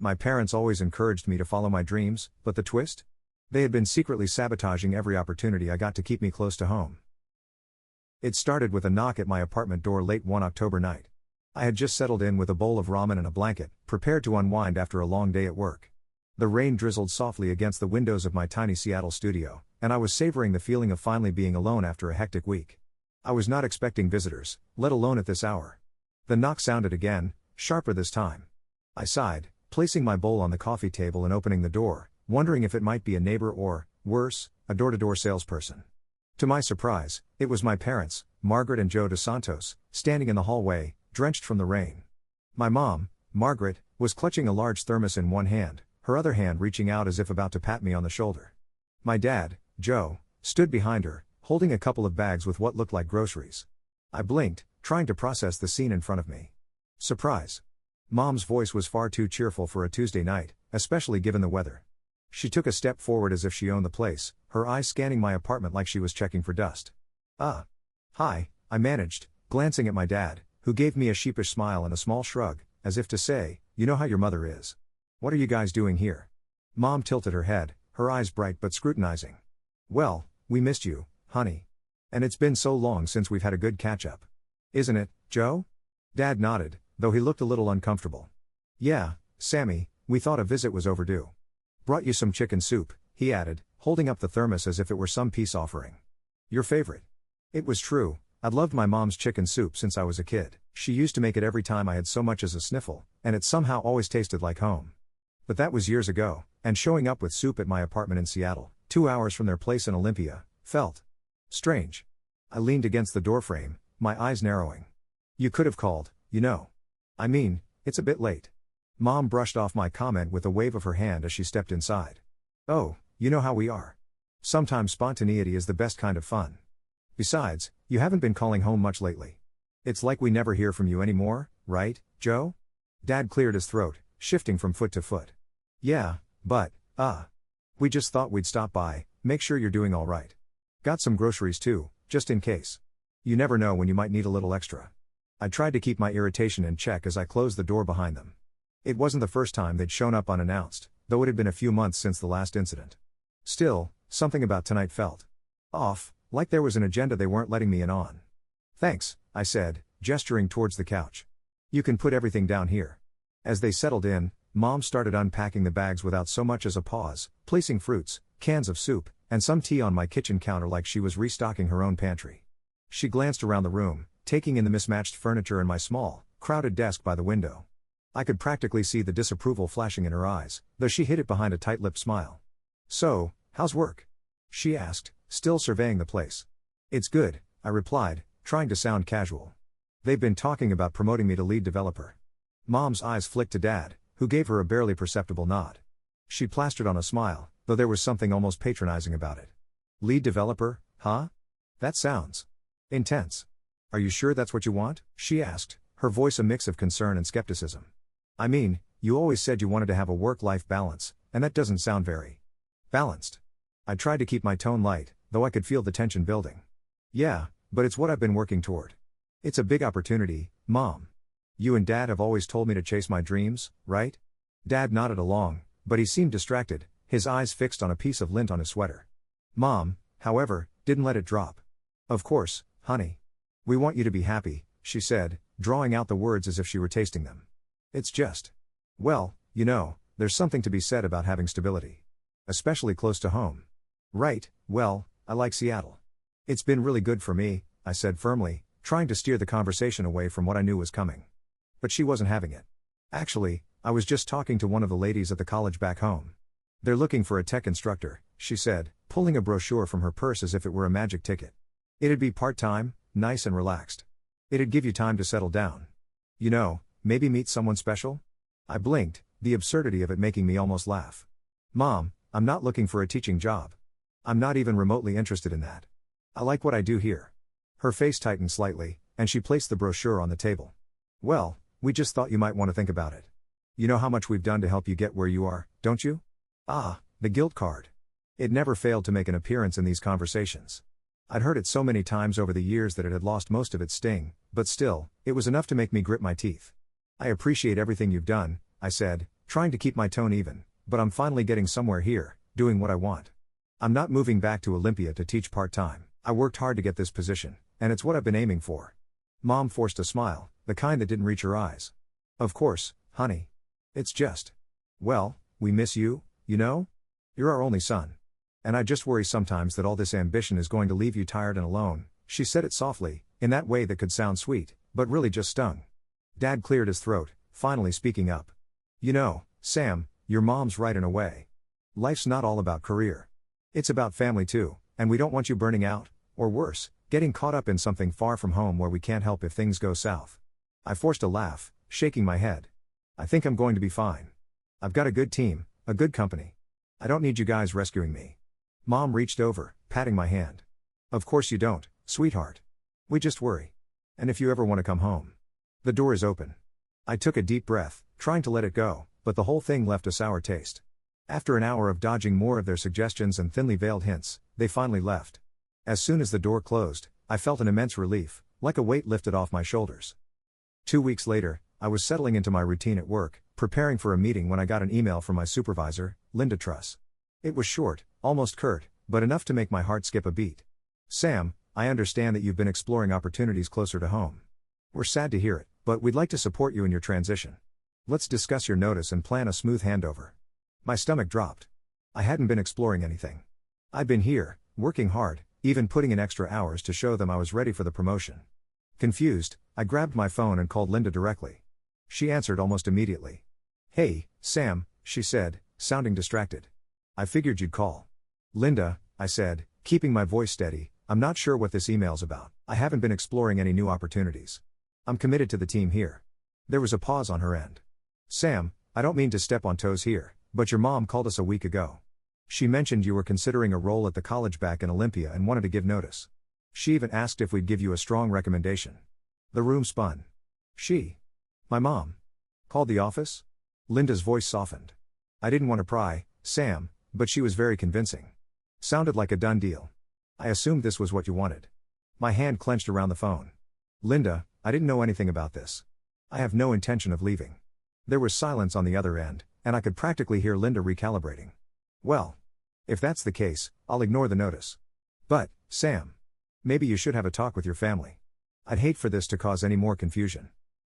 My parents always encouraged me to follow my dreams, but the twist? They had been secretly sabotaging every opportunity I got to keep me close to home. It started with a knock at my apartment door late one October night. I had just settled in with a bowl of ramen and a blanket, prepared to unwind after a long day at work. The rain drizzled softly against the windows of my tiny Seattle studio, and I was savoring the feeling of finally being alone after a hectic week. I was not expecting visitors, let alone at this hour. The knock sounded again, sharper this time. I sighed, placing my bowl on the coffee table and opening the door, wondering if it might be a neighbor or, worse, a door-to-door salesperson. To my surprise, it was my parents, Margaret and Joe DeSantos, standing in the hallway, drenched from the rain. My mom, Margaret, was clutching a large thermos in one hand, her other hand reaching out as if about to pat me on the shoulder. My dad, Joe, stood behind her, holding a couple of bags with what looked like groceries. I blinked, trying to process the scene in front of me. Surprise. Mom's voice was far too cheerful for a Tuesday night, especially given the weather. She took a step forward as if she owned the place, her eyes scanning my apartment like she was checking for dust. Hi, I managed, glancing at my dad, who gave me a sheepish smile and a small shrug, as if to say, you know how your mother is. What are you guys doing here? Mom tilted her head, her eyes bright but scrutinizing. Well, we missed you, honey. And it's been so long since we've had a good catch-up. Isn't it, Joe? Dad nodded, though he looked a little uncomfortable. Yeah, Sammy, we thought a visit was overdue. Brought you some chicken soup, he added, holding up the thermos as if it were some peace offering. Your favorite. It was true, I'd loved my mom's chicken soup since I was a kid. She used to make it every time I had so much as a sniffle, and it somehow always tasted like home. But that was years ago, and showing up with soup at my apartment in Seattle, 2 hours from their place in Olympia, felt strange. I leaned against the doorframe, my eyes narrowing. You could have called, you know. I mean, it's a bit late. Mom brushed off my comment with a wave of her hand as she stepped inside. Oh, you know how we are. Sometimes spontaneity is the best kind of fun. Besides, you haven't been calling home much lately. It's like we never hear from you anymore, right, Joe? Dad cleared his throat, shifting from foot to foot. Yeah, but, we just thought we'd stop by, make sure you're doing all right. Got some groceries too, just in case. You never know when you might need a little extra. I tried to keep my irritation in check as I closed the door behind them. It wasn't the first time they'd shown up unannounced, though it had been a few months since the last incident. Still, something about tonight felt off, like there was an agenda they weren't letting me in on. Thanks, I said, gesturing towards the couch. You can put everything down here. As they settled in, Mom started unpacking the bags without so much as a pause, placing fruits, cans of soup, and some tea on my kitchen counter like she was restocking her own pantry. She glanced around the room, taking in the mismatched furniture and my small, crowded desk by the window. I could practically see the disapproval flashing in her eyes, though she hid it behind a tight-lipped smile. So, how's work? She asked, still surveying the place. It's good, I replied, trying to sound casual. They've been talking about promoting me to lead developer. Mom's eyes flicked to Dad, who gave her a barely perceptible nod. She plastered on a smile, though there was something almost patronizing about it. Lead developer, huh? That sounds intense. Are you sure that's what you want? She asked, her voice a mix of concern and skepticism. I mean, you always said you wanted to have a work-life balance, and that doesn't sound very balanced. I tried to keep my tone light, though I could feel the tension building. Yeah, but it's what I've been working toward. It's a big opportunity, Mom. You and Dad have always told me to chase my dreams, right? Dad nodded along, but he seemed distracted, his eyes fixed on a piece of lint on his sweater. Mom, however, didn't let it drop. Of course, honey. We want you to be happy, she said, drawing out the words as if she were tasting them. It's just. Well, you know, there's something to be said about having stability. Especially close to home. Right, well, I like Seattle. It's been really good for me, I said firmly, trying to steer the conversation away from what I knew was coming. But she wasn't having it. Actually, I was just talking to one of the ladies at the college back home. They're looking for a tech instructor, she said, pulling a brochure from her purse as if it were a magic ticket. It'd be part-time, nice and relaxed. It'd give you time to settle down. You know, maybe meet someone special? I blinked, the absurdity of it making me almost laugh. Mom, I'm not looking for a teaching job. I'm not even remotely interested in that. I like what I do here. Her face tightened slightly, and she placed the brochure on the table. Well, we just thought you might want to think about it. You know how much we've done to help you get where you are, don't you? The guilt card. It never failed to make an appearance in these conversations. I'd heard it so many times over the years that it had lost most of its sting, but still, it was enough to make me grit my teeth. I appreciate everything you've done, I said, Trying to keep my tone even, but I'm finally getting somewhere here, doing what I want. I'm not moving back to Olympia to teach part-time. I worked hard to get this position, and it's what I've been aiming for. Mom forced a smile, the kind that didn't reach her eyes. Of course, honey. It's just. Well, we miss you, you know? You're our only son. And I just worry sometimes that all this ambition is going to leave you tired and alone. She said it softly, in that way that could sound sweet, but really just stung. Dad cleared his throat, finally speaking up. You know, Sam, your mom's right in a way. Life's not all about career. It's about family too, and we don't want you burning out, or worse, getting caught up in something far from home where we can't help if things go south. I forced a laugh, shaking my head. I think I'm going to be fine. I've got a good team, a good company. I don't need you guys rescuing me. Mom reached over, patting my hand. Of course you don't, sweetheart. We just worry. And if you ever want to come home. The door is open. I took a deep breath, trying to let it go, but the whole thing left a sour taste. After an hour of dodging more of their suggestions and thinly veiled hints, they finally left. As soon as the door closed, I felt an immense relief, like a weight lifted off my shoulders. 2 weeks later, I was settling into my routine at work, preparing for a meeting when I got an email from my supervisor, Linda Truss. It was short, almost curt, but enough to make my heart skip a beat. Sam, I understand that you've been exploring opportunities closer to home. We're sad to hear it, but we'd like to support you in your transition. Let's discuss your notice and plan a smooth handover. My stomach dropped. I hadn't been exploring anything. I'd been here, working hard, even putting in extra hours to show them I was ready for the promotion. Confused, I grabbed my phone and called Linda directly. She answered almost immediately. Hey, Sam, she said, sounding distracted. I figured you'd call. Linda, I said, keeping my voice steady, I'm not sure what this email's about. I haven't been exploring any new opportunities. I'm committed to the team here. There was a pause on her end. Sam, I don't mean to step on toes here, but your mom called us a week ago. She mentioned you were considering a role at the college back in Olympia and wanted to give notice. She even asked if we'd give you a strong recommendation. The room spun. My mom, called the office? Linda's voice softened. I didn't want to pry, Sam, but she was very convincing. Sounded like a done deal. I assumed this was what you wanted. My hand clenched around the phone. Linda, I didn't know anything about this. I have no intention of leaving. There was silence on the other end, and I could practically hear Linda recalibrating. Well, if that's the case, I'll ignore the notice. But, Sam, maybe you should have a talk with your family. I'd hate for this to cause any more confusion.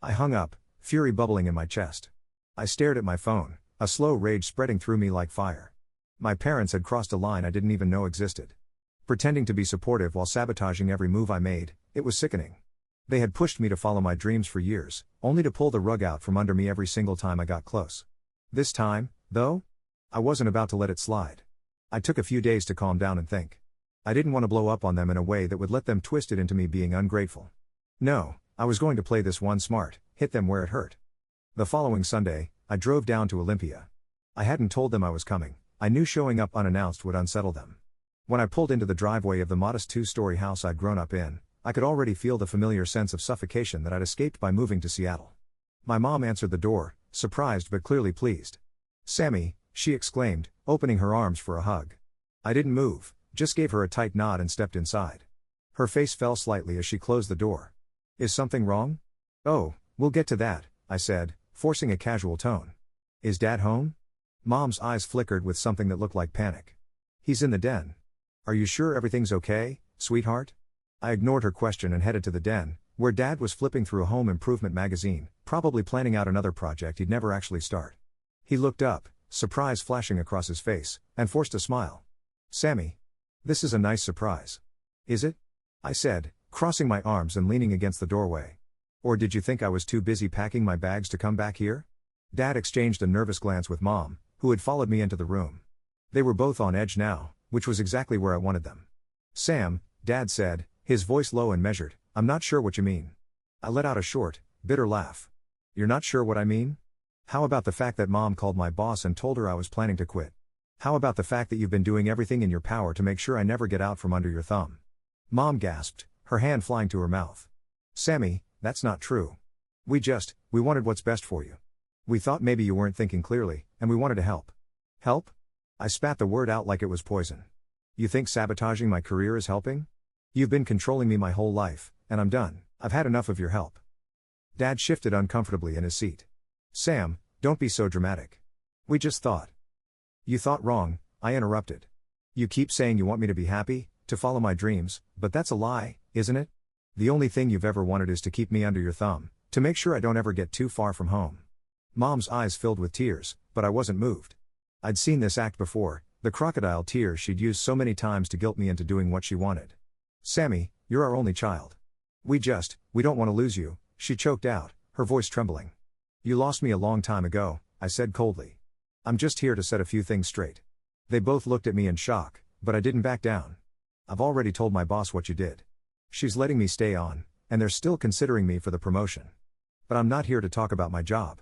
I hung up, fury bubbling in my chest. I stared at my phone, a slow rage spreading through me like fire. My parents had crossed a line I didn't even know existed. Pretending to be supportive while sabotaging every move I made, it was sickening. They had pushed me to follow my dreams for years, only to pull the rug out from under me every single time I got close. This time, though, I wasn't about to let it slide. I took a few days to calm down and think. I didn't want to blow up on them in a way that would let them twist it into me being ungrateful. No, I was going to play this one smart, hit them where it hurt. The following Sunday, I drove down to Olympia. I hadn't told them I was coming. I knew showing up unannounced would unsettle them. When I pulled into the driveway of the modest 2-story house I'd grown up in, I could already feel the familiar sense of suffocation that I'd escaped by moving to Seattle. My mom answered the door, surprised but clearly pleased. Sammy, she exclaimed, opening her arms for a hug. I didn't move, just gave her a tight nod and stepped inside. Her face fell slightly as she closed the door. Is something wrong? Oh, we'll get to that, I said, forcing a casual tone. Is Dad home? Mom's eyes flickered with something that looked like panic. He's in the den. Are you sure everything's okay, sweetheart? I ignored her question and headed to the den, where Dad was flipping through a home improvement magazine, probably planning out another project he'd never actually start. He looked up, surprise flashing across his face, and forced a smile. Sammy. This is a nice surprise. Is it? I said, crossing my arms and leaning against the doorway. Or did you think I was too busy packing my bags to come back here? Dad exchanged a nervous glance with Mom, who had followed me into the room. They were both on edge now, which was exactly where I wanted them. Sam, Dad said, his voice low and measured, I'm not sure what you mean. I let out a short, bitter laugh. You're not sure what I mean? How about the fact that Mom called my boss and told her I was planning to quit? How about the fact that you've been doing everything in your power to make sure I never get out from under your thumb? Mom gasped, her hand flying to her mouth. Sammy, that's not true. We wanted what's best for you. We thought maybe you weren't thinking clearly, and we wanted to help. Help? I spat the word out like it was poison. You think sabotaging my career is helping? You've been controlling me my whole life, and I'm done. I've had enough of your help. Dad shifted uncomfortably in his seat. Sam, don't be so dramatic. We just thought. You thought wrong, I interrupted. You keep saying you want me to be happy, to follow my dreams, but that's a lie, isn't it? The only thing you've ever wanted is to keep me under your thumb, to make sure I don't ever get too far from home. Mom's eyes filled with tears, but I wasn't moved. I'd seen this act before, the crocodile tears she'd used so many times to guilt me into doing what she wanted. Sammy, you're our only child. We don't want to lose you, she choked out, her voice trembling. You lost me a long time ago, I said coldly. I'm just here to set a few things straight. They both looked at me in shock, but I didn't back down. I've already told my boss what you did. She's letting me stay on, and they're still considering me for the promotion. But I'm not here to talk about my job.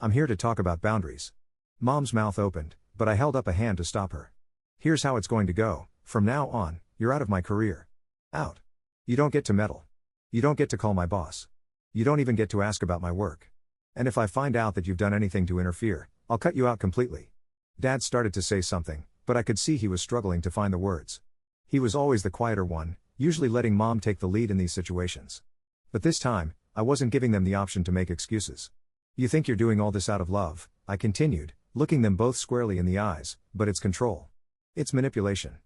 I'm here to talk about boundaries. Mom's mouth opened, but I held up a hand to stop her. Here's how it's going to go, from now on, you're out of my career. Out. You don't get to meddle. You don't get to call my boss. You don't even get to ask about my work. And if I find out that you've done anything to interfere, I'll cut you out completely. Dad started to say something, but I could see he was struggling to find the words. He was always the quieter one, usually letting Mom take the lead in these situations. But this time, I wasn't giving them the option to make excuses. You think you're doing all this out of love, I continued, looking them both squarely in the eyes, but it's control. It's manipulation.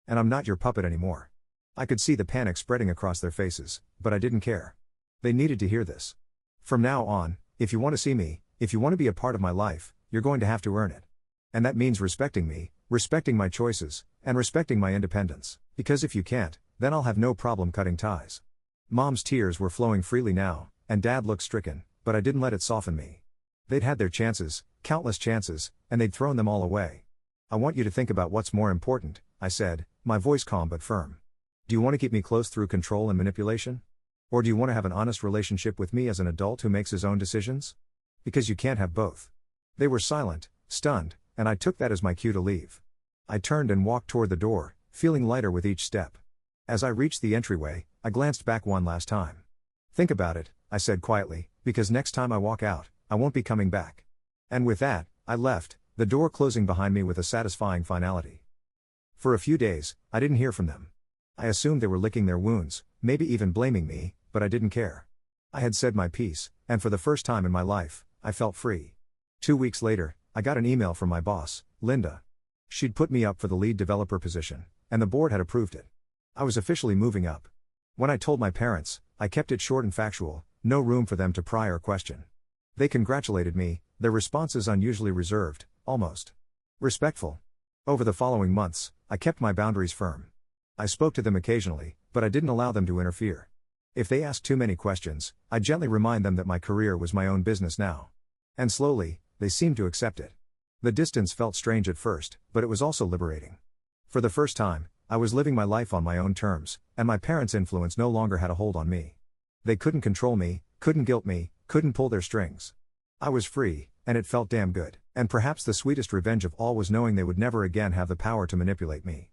And I'm not your puppet anymore. I could see the panic spreading across their faces, but I didn't care. They needed to hear this. From now on, if you want to see me, if you want to be a part of my life, you're going to have to earn it. And that means respecting me, respecting my choices, and respecting my independence, because if you can't, then I'll have no problem cutting ties. Mom's tears were flowing freely now, and Dad looked stricken, but I didn't let it soften me. They'd had their chances, countless chances, and they'd thrown them all away. I want you to think about what's more important, I said, my voice calm but firm. Do you want to keep me close through control and manipulation? Or do you want to have an honest relationship with me as an adult who makes his own decisions? Because you can't have both. They were silent, stunned, and I took that as my cue to leave. I turned and walked toward the door, feeling lighter with each step. As I reached the entryway, I glanced back one last time. Think about it, I said quietly, because next time I walk out, I won't be coming back. And with that, I left, the door closing behind me with a satisfying finality. For a few days, I didn't hear from them. I assumed they were licking their wounds, maybe even blaming me, but I didn't care. I had said my piece, and for the first time in my life, I felt free. 2 weeks later, I got an email from my boss, Linda. She'd put me up for the lead developer position, and the board had approved it. I was officially moving up. When I told my parents, I kept it short and factual, no room for them to pry or question. They congratulated me, their responses unusually reserved, almost respectful. Over the following months, I kept my boundaries firm. I spoke to them occasionally, but I didn't allow them to interfere. If they asked too many questions, I gently remind them that my career was my own business now. And slowly, they seemed to accept it. The distance felt strange at first, but it was also liberating. For the first time, I was living my life on my own terms, and my parents' influence no longer had a hold on me. They couldn't control me, couldn't guilt me, couldn't pull their strings. I was free, and it felt damn good, and perhaps the sweetest revenge of all was knowing they would never again have the power to manipulate me.